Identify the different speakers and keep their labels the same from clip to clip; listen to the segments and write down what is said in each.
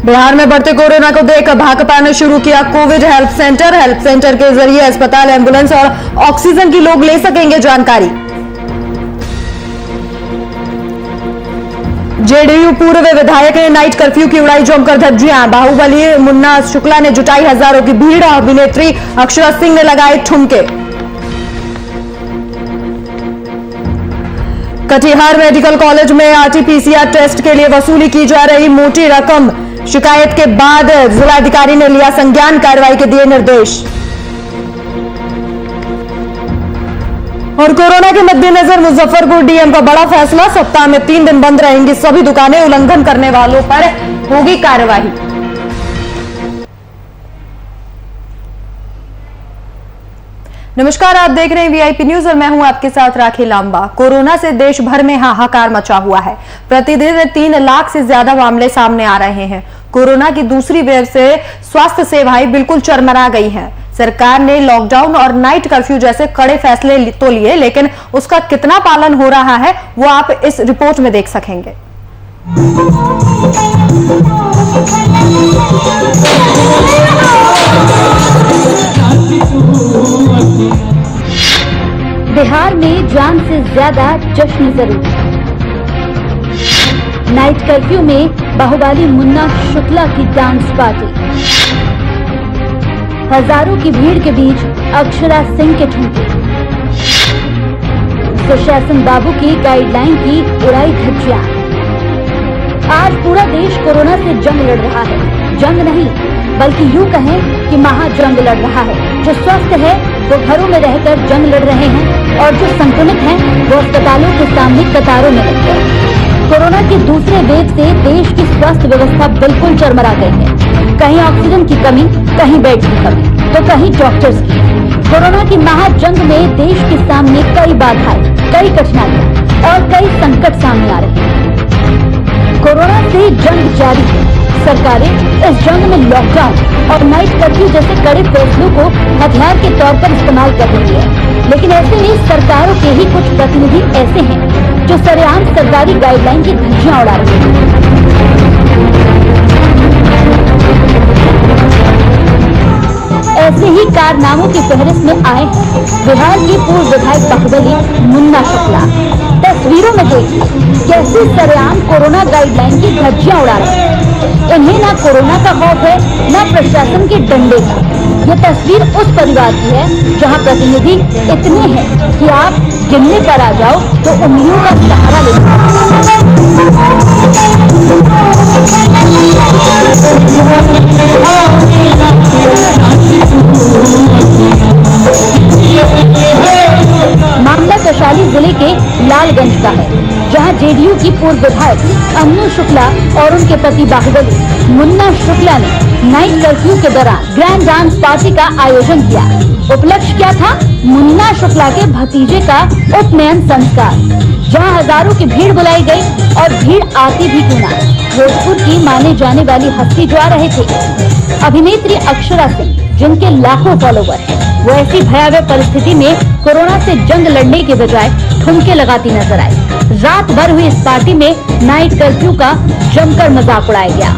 Speaker 1: बिहार में बढ़ते कोरोना को देख भाकपा ने शुरू किया Covid help centre. Help centre के जरिए अस्पताल, एम्बुलेंस और ऑक्सीजन की लोग ले सकेंगे जानकारी। जेडीयू पूर्व विधायक ने नाइट कर्फ्यू की उड़ाई जमकर धज्जियां। बाहुबली मुन्ना शुक्ला ने जुटाई हजारों की भीड़। अभिनेत्री अक्षरा सिंह ने लगाए ठुमके। कटिहार मेडिकल कॉलेज में आरटीपीसीआर टेस्ट के लिए वसूली की जा रही मोटी रकम। शिकायत के बाद जिलाधिकारी ने लिया संज्ञान, कार्रवाई के दिए निर्देश। और कोरोना के मद्देनजर मुजफ्फरपुर डीएम का बड़ा फैसला, सप्ताह में 3 दिन बंद रहेंगी सभी दुकानें, उल्लंघन करने वालों पर होगी कार्रवाई। नमस्कार, आप देख रहे हैं वीआईपी न्यूज और मैं हूं आपके साथ राखी लांबा। कोरोना से देश भर में हाहाकार मचा हुआ है। प्रतिदिन 3 लाख से ज्यादा मामले सामने आ रहे हैं। कोरोना की दूसरी वेव से स्वास्थ्य सेवाएं बिल्कुल चरमरा गई हैं। सरकार ने लॉकडाउन और नाइट कर्फ्यू जैसे कड़े फैसले तो लिए, लेकिन उसका कितना पालन हो रहा है वो आप इस रिपोर्ट में देख सकेंगे।
Speaker 2: बिहार में जान से ज्यादा जश्न जरूरी। नाइट कर्फ्यू में बाहुबली मुन्ना शुक्ला की डांस पार्टी। हजारों की भीड़ के बीच अक्षरा सिंह के ठुमके। सुशासन बाबू की गाइडलाइन की उड़ाई धज्जियां। आज पूरा देश कोरोना से जंग लड़ रहा है। जंग नहीं बल्कि यूं कहें कि महाजंग लड़ रहा है। जो स्वस्थ है वो घरों में रहकर जंग लड़ रहे हैं और जो संक्रमित हैं वो अस्पतालों के सामने कतारों में लग गए। कोरोना के दूसरे वेव से देश की स्वास्थ्य व्यवस्था बिल्कुल चरमरा गई है। कहीं ऑक्सीजन की कमी, कहीं बेड की कमी, तो कहीं डॉक्टर्स की। कोरोना की महाजंग में देश के सामने कई बाधाएं, कई कठिनाइयां और कई संकट सामने आ रहे हैं। कोरोना से जंग जारी है। सरकारें इस जंग में लॉकडाउन और नाइट कर्फ्यू जैसे कड़े फैसलों को हथियार के तौर पर इस्तेमाल कर रही है, लेकिन ऐसे में सरकारों के ही कुछ प्रतिनिधि ऐसे हैं जो सरेआम सरकारी गाइडलाइन की धज्जियां उड़ा रहे हैं। ऐसे ही कारनामों की फहरिस्त में आए हैं बिहार की पूर्व विधायक बाहुबली मुन्ना शुक्ला। तस्वीरों में देखिए कैसे सरेआम कोरोना गाइडलाइन की धज्जियां उड़ा रहे हैं। इन्हें ना कोरोना का खौफ है, ना प्रशासन के डंडे का। ये तस्वीर उस परिवार की है जहां प्रतिनिधि इतने हैं कि आप गिनने पर आ जाओ तो उंगलियों का सहारा ले मामला वैशाली जिले के लालगंज का है, जहां जेडीयू की पूर्व विधायक अन्नू शुक्ला और उनके पति बाहुबली मुन्ना शुक्ला ने नाइट कर्फ्यू के दौरान ग्रैंड डांस पार्टी का आयोजन किया। उपलक्ष्य क्या था? मुन्ना शुक्ला के भतीजे का उपनयन संस्कार, जहां हजारों की भीड़ बुलाई गई और भीड़ आती भी क्यों ना। भोजपुर की माने जाने वाली हस्ती जो आ रहे थे अभिनेत्री अक्षरा सिंह, जिनके लाखों फॉलोवर हैं, वो ऐसी भयावह परिस्थिति में कोरोना से जंग लड़ने के बजाय ठुमके लगाती नजर आई। रात भर हुई इस पार्टी में नाइट कर्फ्यू का जमकर मजाक उड़ाया गया।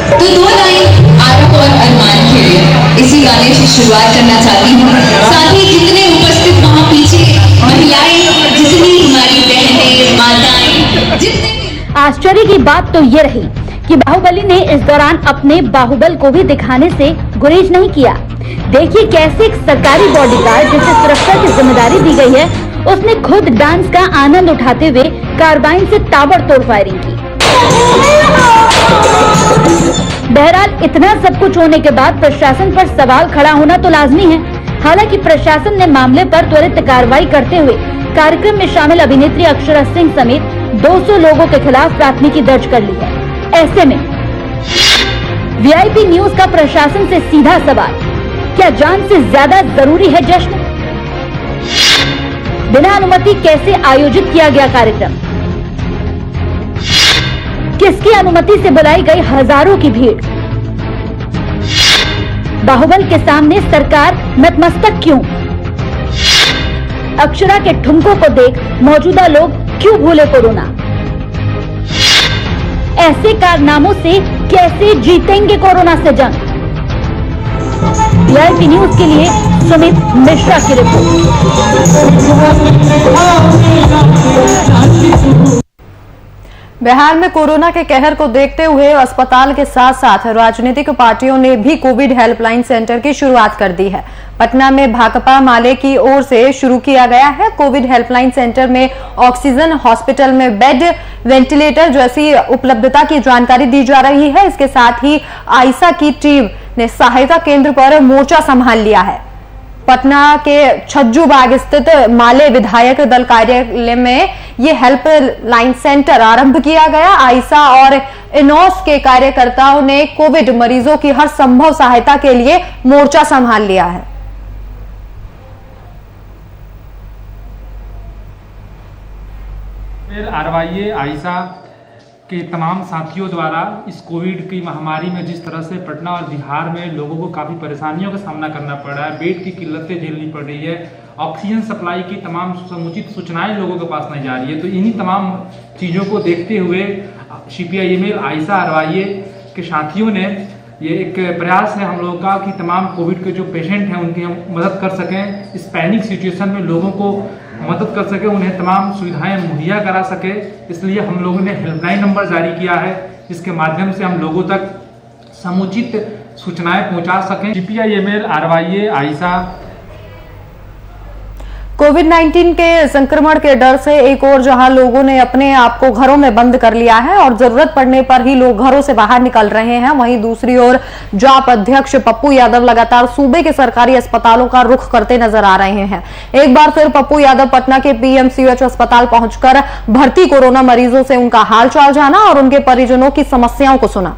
Speaker 3: तो 2 लाइन आरव और अरमान के लिए इसी गाने से शुरुआत करना चाहती हूँ। साथ ही जितने उपस्थित वहाँ पीछे महिलाएं, जितनी हमारी बहनें, माताएं, जितने।
Speaker 2: आश्चर्य की बात तो ये रही कि बाहुबली ने इस दौरान अपने बाहुबल को भी दिखाने से गुरेज नहीं किया। देखिए कैसे एक सरकारी बॉडीगार्ड जिसे सुरक्षा की जिम्मेदारी दी गई है, उसने खुद डांस का आनंद उठाते हुए कार्बाइन से ताबड़तोड़ फायरिंग की। बहरहाल इतना सब कुछ होने के बाद प्रशासन पर सवाल खड़ा होना तो लाजमी है। हालांकि प्रशासन ने मामले पर त्वरित कार्रवाई करते हुए कार्यक्रम में शामिल अभिनेत्री अक्षरा सिंह समेत 200 लोगों के खिलाफ प्राथमिकी दर्ज कर ली है। ऐसे में वीआईपी न्यूज का प्रशासन से सीधा सवाल, क्या जान से ज्यादा जरूरी है जश्न? बिना अनुमति कैसे आयोजित किया गया कार्यक्रम? किसकी अनुमति से बुलाई गई हजारों की भीड़? बाहुबल के सामने सरकार नतमस्तक क्यों? अक्षरा के ठुमकों को देख मौजूदा लोग क्यों भूले कोरोना? ऐसे कारनामों से कैसे जीतेंगे कोरोना से जंग? वीआईपी न्यूज के लिए सुमित मिश्रा की रिपोर्ट।
Speaker 1: बिहार में कोरोना के कहर को देखते हुए अस्पताल के साथ साथ राजनीतिक पार्टियों ने भी कोविड हेल्पलाइन सेंटर की शुरुआत कर दी है। पटना में भाकपा माले की ओर से शुरू किया गया है कोविड हेल्पलाइन सेंटर में ऑक्सीजन, हॉस्पिटल में बेड, वेंटिलेटर जैसी उपलब्धता की जानकारी दी जा रही है। इसके साथ ही आइसा की टीम ने सहायता केंद्र पर मोर्चा संभाल लिया है। पटना के छज्जू बाग स्थित माले विधायक दल कार्यालय में ये हेल्पलाइन सेंटर आरंभ किया गया। आइसा और इनोस के कार्यकर्ताओं ने कोविड मरीजों की हर संभव सहायता के लिए मोर्चा संभाल लिया है।
Speaker 4: आरवाईए आइसा के तमाम साथियों द्वारा इस कोविड की महामारी में जिस तरह से पटना और बिहार में लोगों को काफ़ी परेशानियों का सामना करना पड़ रहा है, बेड की किल्लतें झेलनी पड़ रही है, ऑक्सीजन सप्लाई की तमाम समुचित सूचनाएं लोगों के पास नहीं जा रही है, तो इन्हीं तमाम चीज़ों को देखते हुए CPI-ML आइसा आरवाईए के साथियों ने ये एक प्रयास है हम लोगों का कि तमाम कोविड के जो पेशेंट हैं उनकी हम मदद कर सकें, इस पैनिक सिचुएशन में लोगों को मदद कर सके, उन्हें तमाम सुविधाएं मुहैया करा सके। इसलिए हम लोगों ने हेल्पलाइन नंबर जारी किया है जिसके माध्यम से हम लोगों तक समुचित सूचनाएं पहुंचा सकें। CPI-ML आरवाईए आइसा
Speaker 1: कोविड-19 के संक्रमण के डर से एक और जहां लोगों ने अपने आप को घरों में बंद कर लिया है और जरूरत पड़ने पर ही लोग घरों से बाहर निकल रहे हैं, वहीं दूसरी ओर जाप अध्यक्ष पप्पू यादव लगातार सूबे के सरकारी अस्पतालों का रुख करते नजर आ रहे हैं। एक बार फिर पप्पू यादव पटना के PMCH अस्पताल पहुंचकर भर्ती कोरोना मरीजों से उनका हालचाल जाना और उनके परिजनों की समस्याओं को सुना।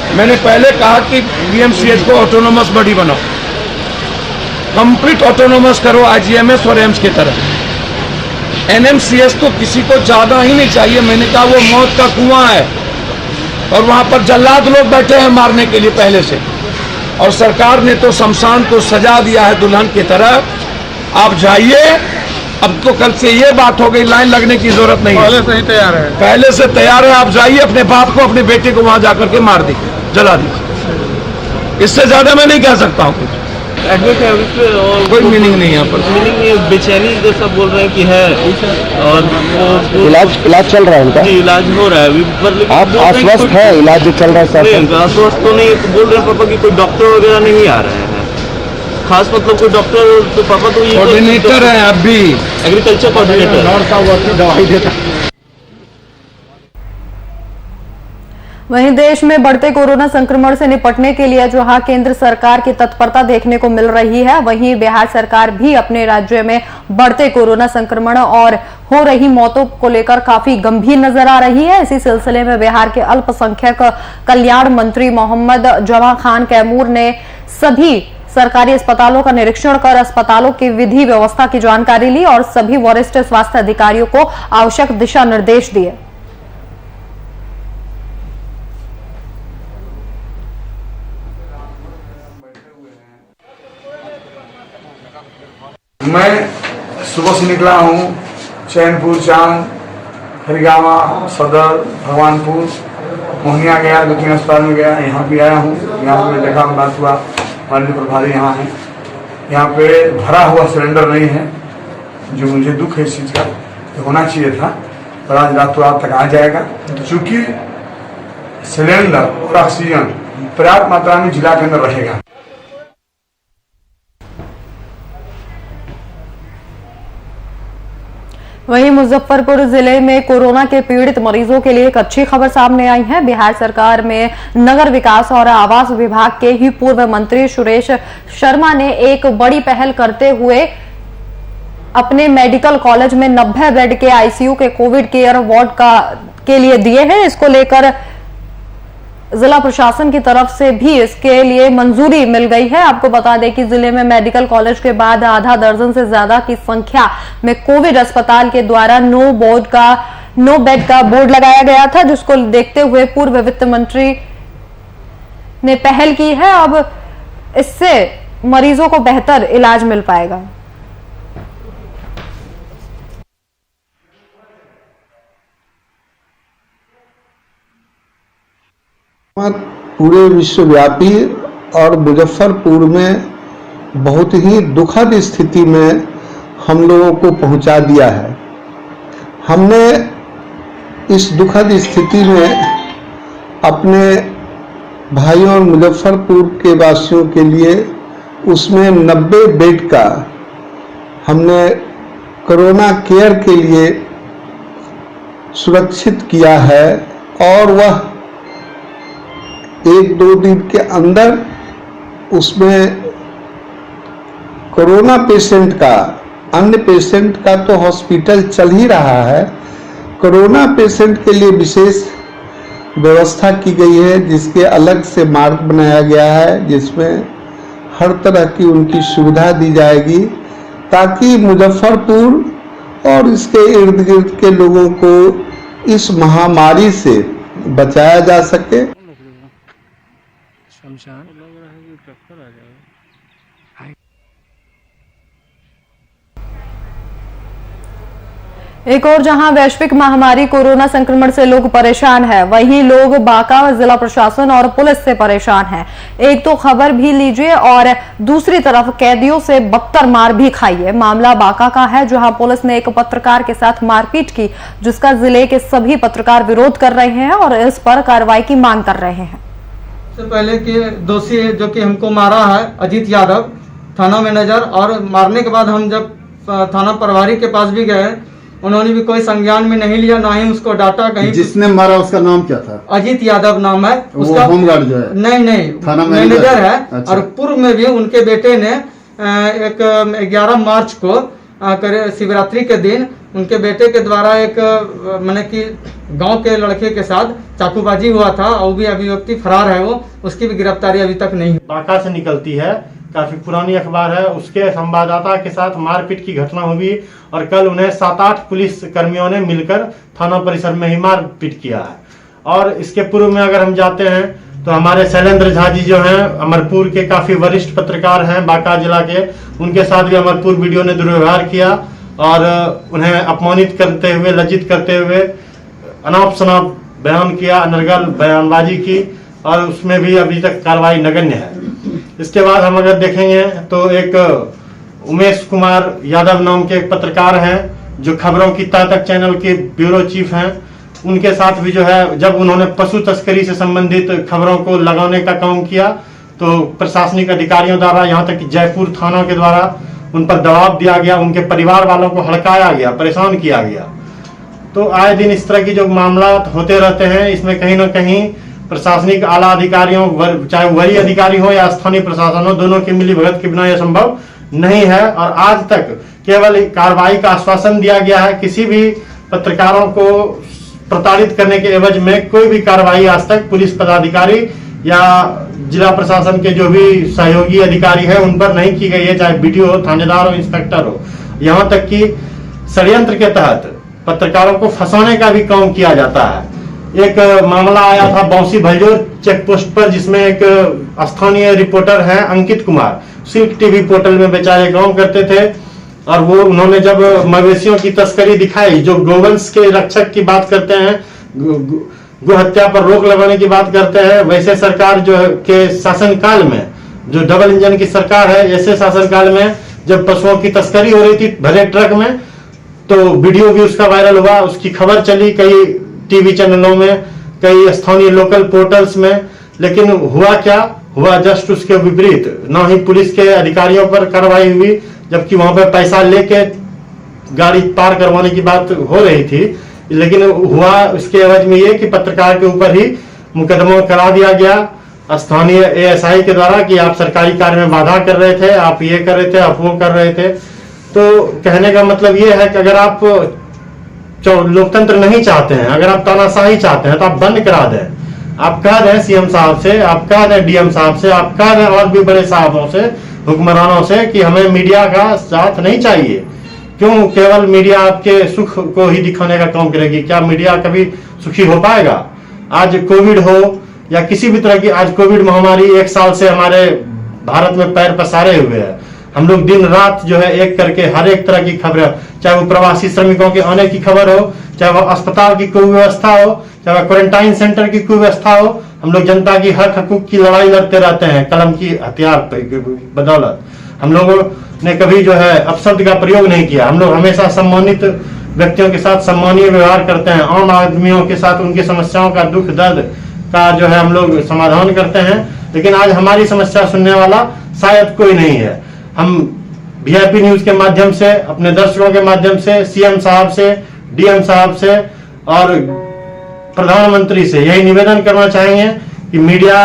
Speaker 5: मैंने पहले कहा कि PMCH को ऑटोनोमस बॉडी बनाओ, कंप्लीट ऑटोनोमस करो IGMS और एम्स की तरह। NMCS तो किसी को ज्यादा ही नहीं चाहिए। मैंने कहा वो मौत का कुआं है और वहां पर जल्लाद लोग बैठे हैं मारने के लिए पहले से, और सरकार ने तो शमशान को सजा दिया है दुल्हन की तरह। आप जाइए, अब तो कल से ये बात हो गई, लाइन लगने की जरूरत नहीं है, पहले से ही तैयार है, पहले से तैयार है। आप जाइए, अपने बाप को, अपने बेटे को वहां जाकर के मार दीजिए, जला दीजिए। इससे ज्यादा मैं नहीं कह सकता हूँ कुछ।
Speaker 6: एडमिट है और
Speaker 5: कोई मीनिंग नहीं है यहाँ पर।
Speaker 6: मीनिंग नहीं, बेचैनी जैसा बोल रहे हैं कि है, और वो
Speaker 7: इलाज चल रहा है उनका?
Speaker 6: जी इलाज हो रहा है अभी, पर
Speaker 7: आप आश्वस्त है इलाज जो चल रहा है?
Speaker 6: नहीं, आश्वस्त तो नहीं, तो बोल रहे हैं पापा कि कोई डॉक्टर वगैरह नहीं आ रहे हैं खास, मतलब कोई डॉक्टर, तो पापा तो ये
Speaker 5: कोऑर्डिनेटर है अभी,
Speaker 6: एग्रीकल्चर कोऑर्डिनेटर।
Speaker 1: वहीं देश में बढ़ते कोरोना संक्रमण से निपटने के लिए जहां केंद्र सरकार की तत्परता देखने को मिल रही है, वहीं बिहार सरकार भी अपने राज्य में बढ़ते कोरोना संक्रमण और हो रही मौतों को लेकर काफी गंभीर नजर आ रही है। इसी सिलसिले में बिहार के अल्पसंख्यक कल्याण मंत्री मोहम्मद जमा खान कैमूर ने सभी सरकारी अस्पतालों का निरीक्षण कर अस्पतालों की विधि व्यवस्था की जानकारी ली और सभी वरिष्ठ स्वास्थ्य अधिकारियों को आवश्यक दिशा निर्देश दिए।
Speaker 8: मैं सुबह से निकला हूँ, चैनपुर, चांद, हरिगामा, सदर, भगवानपुर, मोहनिया गया, 2-3 अस्पताल में गया, यहाँ भी आया हूँ। यहाँ पे देखा, बात हुआ, हमारे प्रभारी यहाँ है, यहाँ पे भरा हुआ सिलेंडर नहीं है, जो मुझे दुख है इस चीज़ का, होना चाहिए था, पर आज रातों रात तक आ जाएगा। चूँकि सिलेंडर और ऑक्सीजन पर्याप्त मात्रा में जिला के अंदर रहेगा।
Speaker 1: वहीं मुजफ्फरपुर जिले में कोरोना के पीड़ित मरीजों के लिए एक अच्छी खबर सामने आई है। बिहार सरकार में नगर विकास और आवास विभाग के ही पूर्व मंत्री सुरेश शर्मा ने एक बड़ी पहल करते हुए अपने मेडिकल कॉलेज में 90 बेड के ICU के कोविड केयर वार्ड के लिए दिए हैं। इसको लेकर जिला प्रशासन की तरफ से भी इसके लिए मंजूरी मिल गई है। आपको बता दें कि जिले में मेडिकल कॉलेज के बाद आधा दर्जन से ज्यादा की संख्या में कोविड अस्पताल के द्वारा नो बेड का बोर्ड लगाया गया था, जिसको देखते हुए पूर्व वित्त मंत्री ने पहल की है। अब इससे मरीजों को बेहतर इलाज मिल पाएगा।
Speaker 7: पूरे विश्वव्यापी और मुजफ्फरपुर में बहुत ही दुखद स्थिति में हम लोगों को पहुंचा दिया है। हमने इस दुखद स्थिति में अपने भाइयों और मुजफ्फरपुर के वासियों के लिए उसमें 90 बेड का हमने कोरोना केयर के लिए सुरक्षित किया है और वह 1-2 दिन के अंदर उसमें कोरोना पेशेंट का, अन्य पेशेंट का तो हॉस्पिटल चल ही रहा है, कोरोना पेशेंट के लिए विशेष व्यवस्था की गई है जिसके अलग से मार्ग बनाया गया है, जिसमें हर तरह की उनकी सुविधा दी जाएगी ताकि मुजफ्फरपुर और इसके इर्द गिर्द के लोगों को इस महामारी से बचाया जा सके।
Speaker 1: एक और जहां वैश्विक महामारी कोरोना संक्रमण से लोग परेशान हैं, वहीं लोग बांका जिला प्रशासन और पुलिस से परेशान हैं। एक तो खबर भी लीजिए और दूसरी तरफ कैदियों से बदतर मार भी खाइए। मामला बांका का है जहां पुलिस ने एक पत्रकार के साथ मारपीट की, जिसका जिले के सभी पत्रकार विरोध कर रहे हैं और इस पर कार्रवाई की मांग कर रहे हैं।
Speaker 9: सबसे पहले कि दोषी जो कि हमको मारा है अजीत यादव, थाना मैनेजर, और मारने के बाद हम जब थाना प्रभारी के पास भी गए, उन्होंने भी कोई संज्ञान में नहीं लिया, ना ही उसको डांटा कहीं।
Speaker 10: जिसने मारा उसका नाम क्या था?
Speaker 9: अजीत यादव नाम है उसका।
Speaker 10: होमगार्ड जो है?
Speaker 9: नहीं,
Speaker 10: थाना
Speaker 9: मैनेजर है।
Speaker 10: अच्छा।
Speaker 9: और पूर्व में भी उनके बेटे ने एक 11 मार्च को शिवरात्रि के दिन उनके बेटे के द्वारा एक माने कि गांव के लड़के के साथ चाकूबाजी हुआ था और भी अभी व्यक्ति फरार है, वो उसकी भी गिरफ्तारी अभी तक नहीं।
Speaker 11: बांका से निकलती है, काफी पुरानी अखबार है, उसके संवाददाता के साथ मारपीट की घटना हुई और कल उन्हें 7-8 पुलिस कर्मियों ने मिलकर थाना परिसर में ही मारपीट किया है। और इसके पूर्व में अगर हम जाते हैं तो हमारे शैलेंद्र झा जी जो हैं, अमरपुर के काफी वरिष्ठ पत्रकार हैं बांका जिला के, उनके साथ भी अमरपुर वीडियो ने दुर्व्यवहार किया और उन्हें अपमानित करते हुए, लज्जित करते हुए अनाप शनाप बयान किया, अनर्गल बयानबाजी की, और उसमें भी अभी तक कार्रवाई नगण्य है। इसके बाद हम अगर देखेंगे तो एक उमेश कुमार यादव नाम के एक पत्रकार हैं जो खबरों की तह तक चैनल के ब्यूरो चीफ हैं, उनके साथ भी जो है जब उन्होंने पशु तस्करी से संबंधित खबरों को लगाने का काम किया तो प्रशासनिक अधिकारियों द्वारा, यहाँ तक कि जयपुर थाना के द्वारा उन पर दबाव दिया गया, उनके परिवार वालों को हड़काया गया, परेशान किया गया। तो आए दिन इस तरह की जो मामला होते रहते हैं, इसमें कहीं ना कहीं प्रशासनिक आला अधिकारियों, चाहे वरीय अधिकारी हो या स्थानीय प्रशासन हो, दोनों की मिलीभगत के बिना यह संभव नहीं है। और आज तक केवल कार्रवाई का आश्वासन दिया गया है, किसी भी पत्रकारों को प्रताड़ित करने के एवज में कोई भी कार्रवाई आज तक पुलिस पदाधिकारी या जिला प्रशासन के जो भी सहयोगी अधिकारी है उन पर नहीं की गई है, चाहे बीडीओ हो, थानेदार हो, इंस्पेक्टर हो। यहाँ तक कि षड्यंत्र के तहत पत्रकारों को फंसाने का भी काम किया जाता है। एक मामला आया था बौसी भलजोर चेक पोस्ट पर, जिसमें एक स्थानीय रिपोर्टर है Ankit Kumar, silk TV portal में बेचारे काम करते थे, और वो उन्होंने जब मवेशियों की तस्करी दिखाई, जो गोवंश के रक्षक की बात करते हैं, गो हत्या पर रोक लगाने की बात करते हैं, वैसे सरकार जो के शासनकाल में, जो डबल इंजन की सरकार है, ऐसे शासनकाल में जब पशुओं की तस्करी हो रही थी भरे ट्रक में, तो वीडियो भी उसका वायरल हुआ, उसकी खबर चली कई टीवी चैनलों में, कई स्थानीय लोकल पोर्टल्स में। लेकिन हुआ क्या? हुआ जस्ट उसके विपरीत। ना ही पुलिस के अधिकारियों पर कार्रवाई हुई, जबकि वहां पर पैसा लेके गाड़ी पार करवाने की बात हो रही थी, लेकिन हुआ इसके एवज में ये कि पत्रकार के ऊपर ही मुकदमा करा दिया गया स्थानीय एएसआई के द्वारा कि आप सरकारी कार्य में बाधा कर रहे थे, आप ये कर रहे थे, आप वो कर रहे थे। तो कहने का मतलब ये है कि अगर आप लोकतंत्र नहीं चाहते हैं, अगर आप तानाशाही चाहते हैं, तो आप बंद करा दें। आप कह दें सीएम साहब से, आप कह दें डीएम साहब से, आप कह दें और भी बड़े साहबों से, हुक्मरानों से कि हमें मीडिया का साथ नहीं चाहिए। क्यों केवल मीडिया आपके सुख को ही दिखाने का काम करेगी? क्या मीडिया कभी सुखी हो पाएगा? आज कोविड हो या किसी भी तरह की, आज कोविड महामारी 1 साल से हमारे भारत में पैर पसारे हुए हैं। हम लोग दिन रात जो है एक करके हर एक तरह की खबरें, चाहे वो प्रवासी श्रमिकों के आने की खबर हो, चाहे वो अस्पताल की कोई व्यवस्था हो, चाहे वो क्वारंटाइन सेंटर की कोई व्यवस्था हो, हम लोग जनता की हक हकूक की लड़ाई लड़ते रहते हैं कलम की हथियार बदौलत। हम लोगों ने कभी जो है अपशब्द का प्रयोग नहीं किया। हम लोग हमेशा सम्मानित व्यक्तियों के साथ सम्मानीय व्यवहार करते हैं, आम आदमियों के साथ उनकी समस्याओं का दुख दर्द का जो है हम लोग समाधान करते हैं। लेकिन आज हमारी समस्या सुनने वाला शायद कोई नहीं है। हम वीआईपी न्यूज के माध्यम से, अपने दर्शकों के माध्यम से, सीएम साहब से, डीएम साहब से और प्रधानमंत्री से यही निवेदन करना चाहेंगे कि मीडिया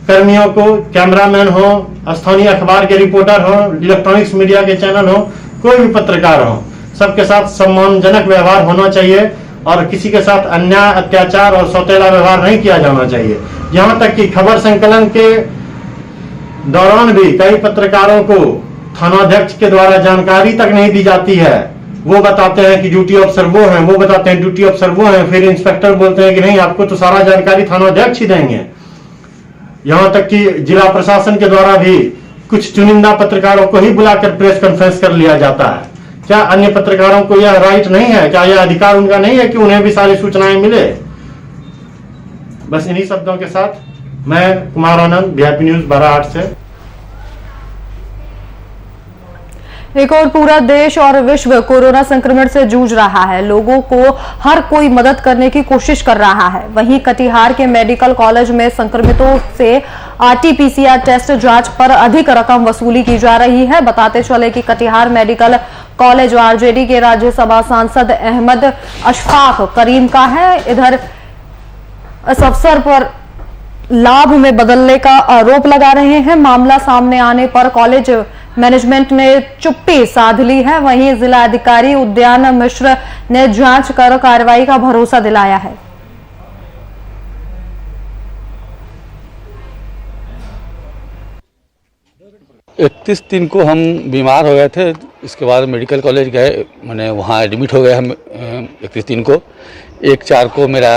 Speaker 11: कर्मियों को, कैमरामैन हो, स्थानीय अखबार के रिपोर्टर हो, इलेक्ट्रॉनिक्स मीडिया के चैनल हो, कोई भी पत्रकार हो, सबके साथ सम्मानजनक व्यवहार होना चाहिए और किसी के साथ अन्याय, अत्याचार और सौतेला व्यवहार नहीं किया जाना चाहिए। यहां तक कि खबर संकलन के दौरान भी कई पत्रकारों को थानाध्यक्ष के द्वारा जानकारी तक नहीं दी जाती है। वो बताते हैं कि ड्यूटी अफसर वो हैं, वो बताते हैं ड्यूटी अफसर वो हैं, फिर इंस्पेक्टर बोलते हैं कि नहीं, आपको तो सारा जानकारी थानाध्यक्ष ही देंगे। यहां तक कि जिला प्रशासन के द्वारा भी कुछ चुनिंदा पत्रकारों को ही बुलाकर प्रेस कॉन्फ्रेंस कर लिया जाता है। क्या अन्य पत्रकारों को यह राइट नहीं है? क्या यह अधिकार उनका नहीं है कि उन्हें भी सारी सूचनाएं मिले? बस इन्हीं शब्दों के साथ मैं कुमार आनंद, वीआईपी न्यूज 12/8 से।
Speaker 1: एक और पूरा देश और विश्व कोरोना संक्रमण से जूझ रहा है। लोगों को हर कोई मदद करने की कोशिश कर रहा है। वहीं कटिहार के मेडिकल कॉलेज में संक्रमितों से आरटी-पीसीआर टेस्ट जांच पर अधिक रकम वसूली की जा रही है। बताते चले कि कटिहार मेडिकल कॉलेज आरजेडी के राज्यसभा सांसद अहमद अशफाक करीम का है। इधर इस अवसर पर लाभ में बदलने का आरोप लगा रहे हैं। मामला सामने आने पर कॉलेज मैनेजमेंट ने चुप्पी साध ली है। वहीं जिला अधिकारी उद्यान मिश्र ने जांच कर कार्रवाई का भरोसा दिलाया है।
Speaker 12: इकतीस दिन को हम बीमार हो गए थे, इसके बाद मेडिकल कॉलेज गए, मैंने वहाँ एडमिट हो गए हम 31 दिन को। 1/4 को मेरा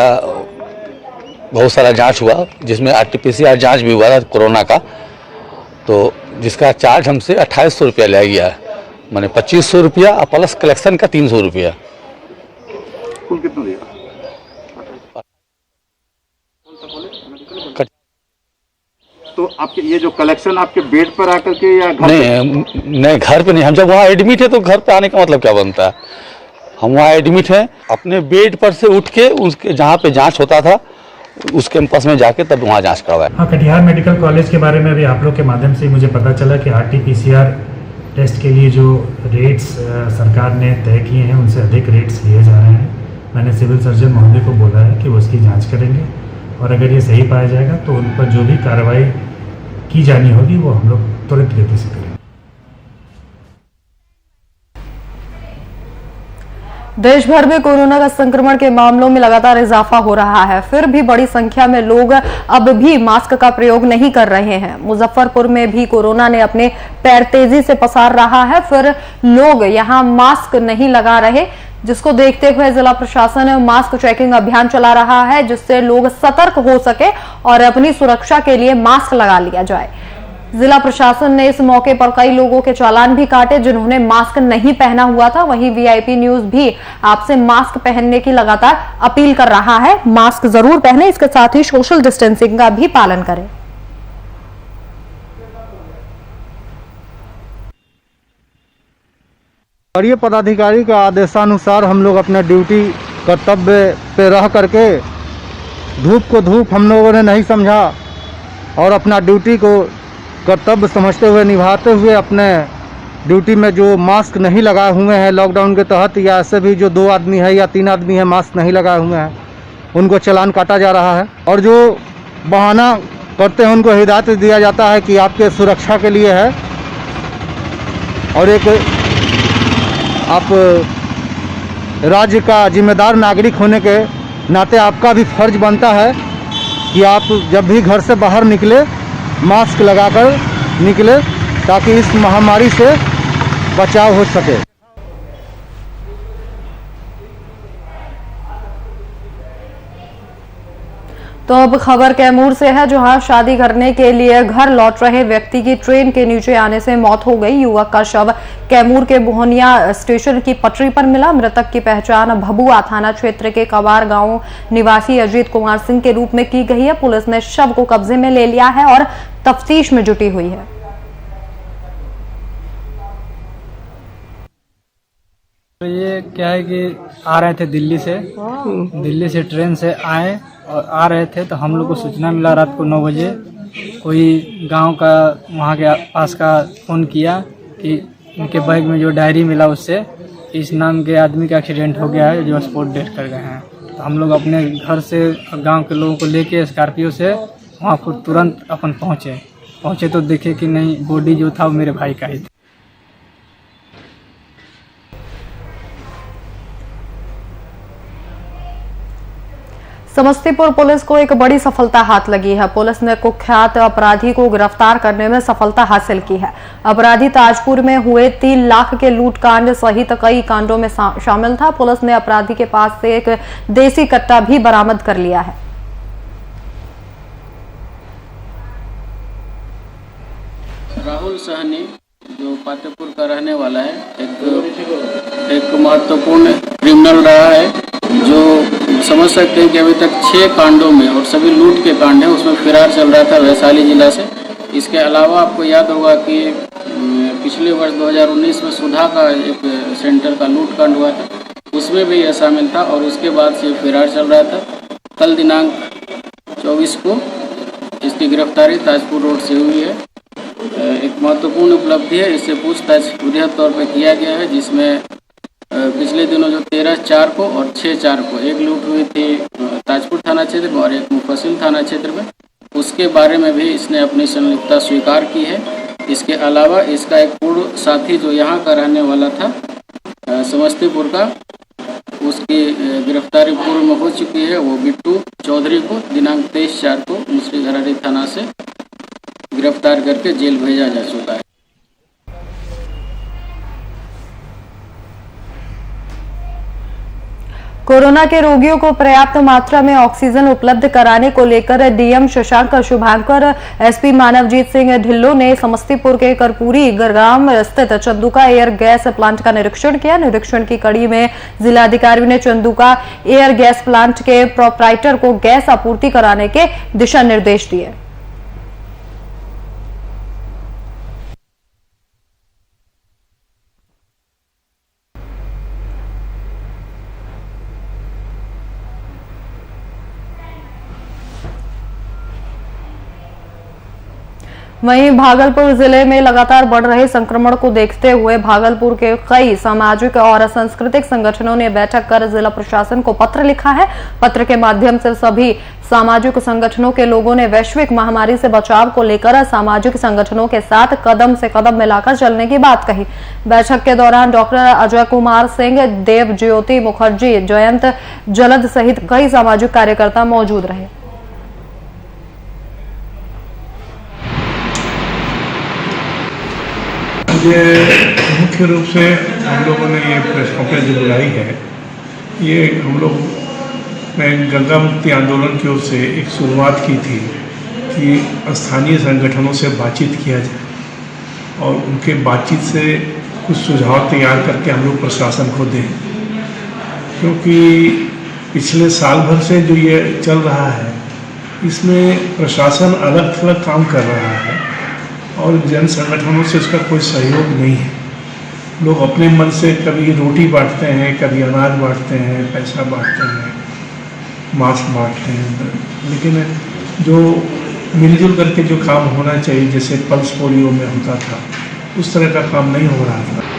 Speaker 12: बहुत सारा जांच हुआ, जिसमें आरटी-पीसीआर जांच भी हुआ था कोरोना का, तो जिसका चार्ज हमसे 2800 रुपया लिया गया है। मैंने 2500 रुपया प्लस कलेक्शन का 300 रुपया।
Speaker 10: कुल कितना दिया? तो आपके ये जो कलेक्शन आपके बेड पर आकर के या घर
Speaker 12: नहीं, घर पे नहीं। हम जब वहाँ एडमिट है तो घर पे आने का मतलब क्या बनता है? हम वहाँ एडमिट हैं, अपने बेड पर से उठ के उसके जहाँ पे जांच होता था उस कैंपस में जाके तब वहाँ जांच करवाया।
Speaker 13: हाँ, कटिहार मेडिकल कॉलेज के बारे में भी आप लोग के माध्यम से मुझे पता चला कि आरटी-पीसीआर टेस्ट के लिए जो रेट्स सरकार ने तय किए हैं उनसे अधिक रेट्स लिए जा रहे हैं। मैंने सिविल सर्जन महोदय को बोला है कि वो उसकी जांच करेंगे और अगर ये सही पाया जाएगा तो उन पर जो भी कार्रवाई की जानी होगी वो हम लोग तुरंत गति से करेंगे।
Speaker 1: देश भर में कोरोना का संक्रमण के मामलों में लगातार इजाफा हो रहा है, फिर भी बड़ी संख्या में लोग अब भी मास्क का प्रयोग नहीं कर रहे हैं। मुजफ्फरपुर में भी कोरोना ने अपने पैर तेजी से पसार रहा है, फिर लोग यहां मास्क नहीं लगा रहे, जिसको देखते हुए जिला प्रशासन मास्क चेकिंग अभियान चला रहा है, जिससे लोग सतर्क हो सके और अपनी सुरक्षा के लिए मास्क लगा लिया जाए। जिला प्रशासन ने इस मौके पर कई लोगों के चालान भी काटे जिन्होंने मास्क नहीं पहना हुआ था। वहीं वीआईपी न्यूज भी आपसे मास्क पहनने की लगातार अपील कर रहा है। मास्क जरूर पहने, इसके साथ ही सोशल डिस्टेंसिंग का भी पालन करें।
Speaker 9: वरीय पदाधिकारी का आदेशानुसार हम लोग अपना ड्यूटी कर्तव्य पे रह करके धूप को धूप हम लोगों ने नहीं समझा और अपना ड्यूटी को कर्तव्य समझते हुए निभाते हुए अपने ड्यूटी में जो मास्क नहीं लगाए हुए हैं लॉकडाउन के तहत, या ऐसे भी जो 2 आदमी है या 3 आदमी है मास्क नहीं लगाए हुए हैं, उनको चालान काटा जा रहा है। और जो बहाना करते हैं उनको हिदायत दिया जाता है कि आपके सुरक्षा के लिए है और एक आप राज्य का जिम्मेदार नागरिक होने के नाते आपका भी फर्ज बनता है कि आप जब भी घर से बाहर निकले मास्क लगाकर निकले ताकि इस महामारी से बचाव हो सके।
Speaker 1: तो अब खबर कैमूर से है, जहां शादी करने के लिए घर लौट रहे व्यक्ति की ट्रेन के नीचे आने से मौत हो गई। युवक का शव कैमूर के बोहनिया स्टेशन की पटरी पर मिला। मृतक की पहचान भभुआ थाना क्षेत्र के कवार गांव निवासी अजीत कुमार सिंह के रूप में की गई है। पुलिस ने शव को कब्जे में ले लिया है और तफ्तीश में जुटी हुई है।
Speaker 14: तो ये क्या है कि आ रहे थे दिल्ली से ट्रेन से आए और आ रहे थे तो हम लोग को सूचना मिला रात को 9 बजे। कोई गांव का वहां के पास का फ़ोन किया कि उनके बैग में जो डायरी मिला उससे इस नाम के आदमी का एक्सीडेंट हो गया है जो स्पॉट डेथ कर गए हैं। तो हम लोग अपने घर से गांव के लोगों को लेके स्कॉर्पियो से वहां पर तुरंत अपन पहुंचे तो देखे कि नहीं, बॉडी जो था वो मेरे भाई का ही था।
Speaker 1: समस्तीपुर पुलिस को एक बड़ी सफलता हाथ लगी है। पुलिस ने कुख्यात अपराधी को गिरफ्तार करने में सफलता हासिल की है। अपराधी ताजपुर में हुए 3 लाख के लूटकांड सहित कई कांडों में शामिल था। पुलिस ने अपराधी के पास से एक देसी कट्टा भी बरामद कर लिया है।
Speaker 15: राहुल सहनी जो फतेहपुर का रहने वाला है, एक महत्वपूर्ण क्रिमिनल रहा है, जो समझ सकते हैं कि अभी तक 6 कांडों में और सभी लूट के कांड हैं उसमें फरार चल रहा था वैशाली जिला से। इसके अलावा आपको याद होगा कि पिछले वर्ष 2019 में सुधा का एक सेंटर का लूट कांड हुआ था, उसमें भी यह शामिल था और उसके बाद से फरार चल रहा था। कल दिनांक 24 को इसकी गिरफ्तारी ताजपुर रोड से हुई है। एक महत्वपूर्ण उपलब्धि है। इससे पूछताछ वृहद तौर पर किया गया है, जिसमें पिछले दिनों जो 13/4 को और 6/4 को एक लूट हुई थी ताजपुर थाना क्षेत्र में और एक मुफस्सिल थाना क्षेत्र में, उसके बारे में भी इसने अपनी संलिप्तता स्वीकार की है। इसके अलावा इसका एक पूर्व साथी जो यहाँ का रहने वाला था समस्तीपुर का, उसकी गिरफ्तारी पूर्व में हो चुकी है। वो बिट्टू चौधरी को दिनांक 23/4 को मुसरीघरारी थाना से गिरफ्तार करके जेल भेजा जा चुका है।
Speaker 1: कोरोना के रोगियों को पर्याप्त मात्रा में ऑक्सीजन उपलब्ध कराने को लेकर डीएम शशांक शुभांकर एसपी मानवजीत सिंह ढिल्लों ने समस्तीपुर के कर्पूरी ग्राम स्थित चंदुका एयर गैस प्लांट का निरीक्षण किया। निरीक्षण की कड़ी में जिलाधिकारी ने चंदुका एयर गैस प्लांट के प्रोप्राइटर को गैस आपूर्ति कराने के दिशा निर्देश दिए। वहीं भागलपुर जिले में लगातार बढ़ रहे संक्रमण को देखते हुए भागलपुर के कई सामाजिक और सांस्कृतिक संगठनों ने बैठक कर जिला प्रशासन को पत्र लिखा है। पत्र के माध्यम से सभी सामाजिक संगठनों के लोगों ने वैश्विक महामारी से बचाव को लेकर सामाजिक संगठनों के साथ कदम से कदम मिलाकर चलने की बात कही। बैठक के दौरान डॉक्टर अजय कुमार सिंह, देव ज्योति मुखर्जी, जयंत जलद सहित कई सामाजिक कार्यकर्ता मौजूद रहे।
Speaker 16: ये मुख्य रूप से हम लोगों ने ये प्रेस कॉन्फ्रेंस जो बुलाई है, ये हम लोग ने गंगा मुक्ति आंदोलन की ओर से एक शुरुआत की थी कि स्थानीय संगठनों से बातचीत किया जाए और उनके बातचीत से कुछ सुझाव तैयार करके हम लोग प्रशासन को दें, क्योंकि पिछले साल भर से जो ये चल रहा है इसमें प्रशासन अलग थलग काम कर रहा है और जन संगठनों से उसका कोई सहयोग नहीं है। लोग अपने मन से कभी रोटी बांटते हैं, कभी अनाज बांटते हैं, पैसा बांटते हैं, मास्क बांटते हैं, लेकिन जो मिलजुल करके जो काम होना चाहिए, जैसे पल्स पोलियो में होता था, उस तरह का काम नहीं हो रहा था।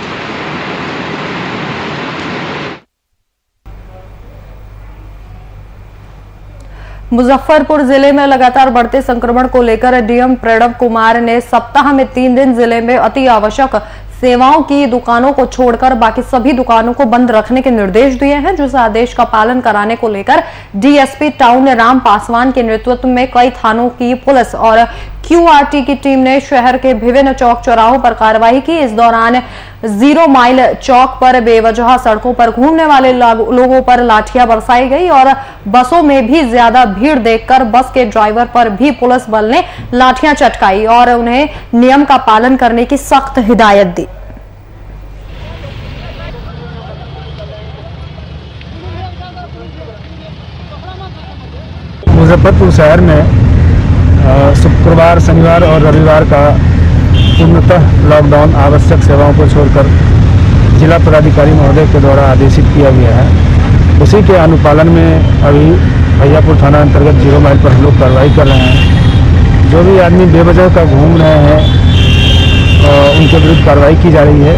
Speaker 1: मुजफ्फरपुर जिले में लगातार बढ़ते संक्रमण को लेकर डीएम प्रणव कुमार ने सप्ताह में 3 दिन जिले में अति आवश्यक सेवाओं की दुकानों को छोड़कर बाकी सभी दुकानों को बंद रखने के निर्देश दिए हैं, जिस आदेश का पालन कराने को लेकर डीएसपी टाउन राम पासवान के नेतृत्व में कई थानों की पुलिस और क्यूआरटी की टीम ने शहर के विभिन्न चौक चौराहों पर कार्रवाई की। इस दौरान 0 माइल चौक पर बेवजह सड़कों पर घूमने वाले लोगों पर लाठियां बरसाई गई और बसों में भी ज्यादा भीड़ देखकर बस के ड्राइवर पर भी पुलिस बल ने लाठियां चटकाई और उन्हें नियम का पालन करने की सख्त हिदायत दी।
Speaker 17: मुजफ्फरपुर शहर में शुक्रवार, शनिवार और रविवार का पूर्णतः लॉकडाउन आवश्यक सेवाओं को छोड़कर जिला पदाधिकारी महोदय के द्वारा आदेशित किया गया है। उसी के अनुपालन में अभी भैयापुर थाना अंतर्गत 0 माइल पर हम लोग कार्रवाई कर रहे हैं। जो भी आदमी बेवजह का घूम रहे हैं उनके विरुद्ध कार्रवाई की जा रही है।